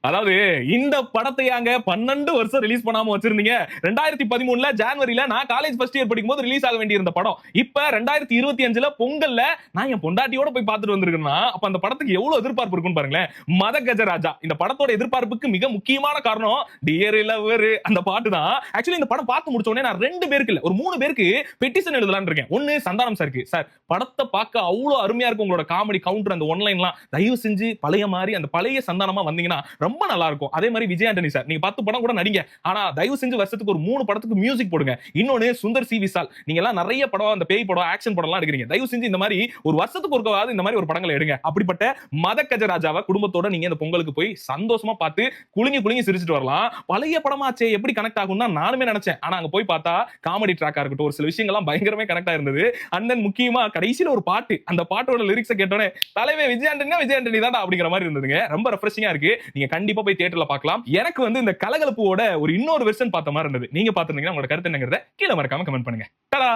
அதாவது இந்த படத்தையாங்க 12 வருஷம் ரிலீஸ் பண்ணாம வச்சிருந்தீங்க. 2013ல ஜனவரில நான் காலேஜ் ஃபர்ஸ்ட் இயர் படிக்கும்போது ரிலீஸ் ஆக வேண்டியிருந்த படம். இப்ப 2025ல பொங்கல்ல நான் என் பொண்டாட்டியோட போய் பார்த்துட்டு வந்திருக்கேன்னா, அப்ப அந்த படத்துக்கு எவ்வளவு எதிர்பார்ப்பு இருக்குன்னு பாருங்களேன். மத கஜராஜா இந்த படத்தோட எதிர்பார்ப்புக்கு மிக முக்கியமான காரணம் டியர் லவர் அந்த பாட்டு தான். ஆக்சுவலி இந்த படம் பார்த்து முடிச்ச உடனே நான் 2 பேருக்கு இல்ல, ஒரு 3 பேருக்கு பெட்டிஷன் எழுதலாம்னு இருக்கேன். ஒன்னு சந்தானம் சாருக்கு, சார் படத்தை பார்க்க அவ்வளவு அருமையா இருக்கும் உங்களோட காமெடி கவுண்டர் அந்த ஒன்லைன்லாம் தயவு செஞ்சு பழைய மாதிரி அந்த பழைய சந்தானமா வந்தீங்கன்னா ரொம்ப நல்லா இருக்கும். அதே மாதிரி விஜய் ஆண்டனி சார் நீங்க 10 படம் கூட நடிங்க, ஆனா தயவு செஞ்சு வருஷத்துக்கு ஒரு 3 படத்துக்கு மியூசிக் போடுங்க. இன்னொன்னு சுந்தர் சி விசால், நீங்க எல்லாம் நிறைய படம் அந்த பேய் படம் ஆக்ஷன் படம் எல்லாம் எடுக்கிறீங்க, தயவு செஞ்சு இந்த மாதிரி ஒரு வருஷத்துக்கு ஒருக்காவது இந்த மாதிரி ஒரு படங்களை எடுங்க. அப்படிப்பட்ட மத கஜராஜாவை குடும்பத்தோட நீங்க இந்த பொங்கலுக்கு போய் சந்தோஷமா பார்த்து குலுங்கி குலுங்கி சிரிச்சிட்டு வரலாம். பழைய படமாச்சே எப்படி கனெக்ட் ஆகும் தான் நானுமே நினைச்சேன். ஆனா அங்க போய் பார்த்தா காமெடி ட்ராக்கா இருக்கட்டும், ஒரு சில விஷயங்கள்லாம் பயங்கரமே கனெக்ட் ஆயிருந்தது. அண்ட் தென் முக்கியமா கடைசியில ஒரு பாட்டு, அந்த பாட்டோட லிரிக்ஸை கேட்டோன்னே தலைவே விஜய் ஆண்டனி விஜய் ஆண்டனி தான் அப்படிங்கிற மாதிரி இருந்ததுங்க. ரொம்ப ரெஃப்ரெஷிங்கா இருக்கு. நீங்க கண்டிப்பா போய் தியேட்டர்ல பார்க்கலாம். எனக்கு வந்து இந்த கலகலப்புவோட ஒரு இன்னொரு வெர்ஷன் பார்த்த மாதிரி இருந்தது. நீங்க பார்த்திருந்தீங்கன்னா உங்களோட கருத்து என்னங்கறத கீழ மறக்காம கமெண்ட் பண்ணுங்க. டடா.